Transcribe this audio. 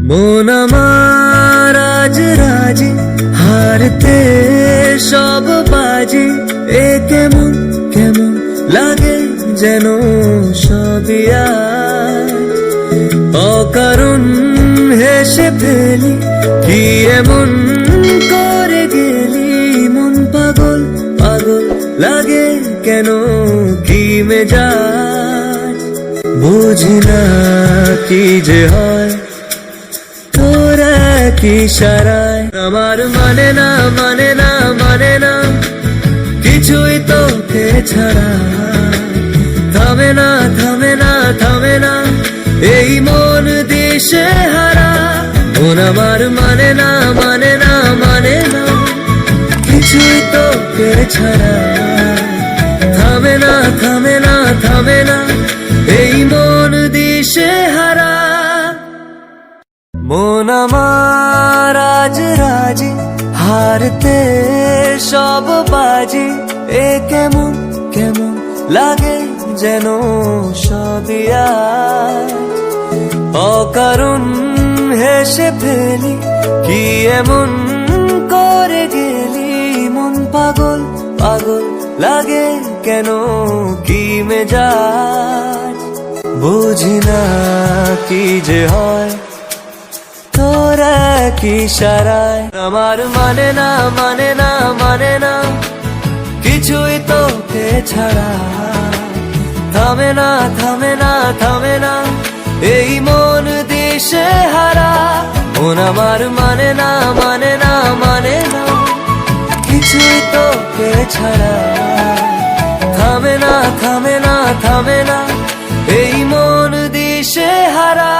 মন আমার আজ রাজি, হারতে সব বাজি। এ কেমন কেমন লাগে যেন সবই আজ। অকারণ হেসে ফেলি, কি এমন করে গেলি। মন পাগল পাগল লাগে কেন, কি মেজাজ। বুঝি না কি যে হয় তোরা কি সারায়। আমার মানে না মানে না মানে না কিছুই তোকে ছাড়া। থামে না থামে না থামে না এই মন দিশে হারা। মন আমার মানে না মানে না মানে না কিছুই তোকে ছাড়া। থামে না থামে না থামে না এই মন দিশে হারা। মন আমার আজ রাজি, হারতে সব বাজি। এ কেমন কেমন লাগে যেন সবই আজ। অকারণ হেসে ফেলি, কি এমন করে গেলি। মন পাগল পাগল লাগে কেন, কি মেজাজ। বুঝি না কি যে হয় তোরা কি সারায়। আমার মানে না মানে না মানে না কিছুই তোকে ছাড়া। থামে না থামে না থামে না এই মন দিশে হারা। মন আমার মানে না মানে না মানে না কিছুই তোকে ছাড়া। থামে না থামে না থামে না এই মন দিশে হারা।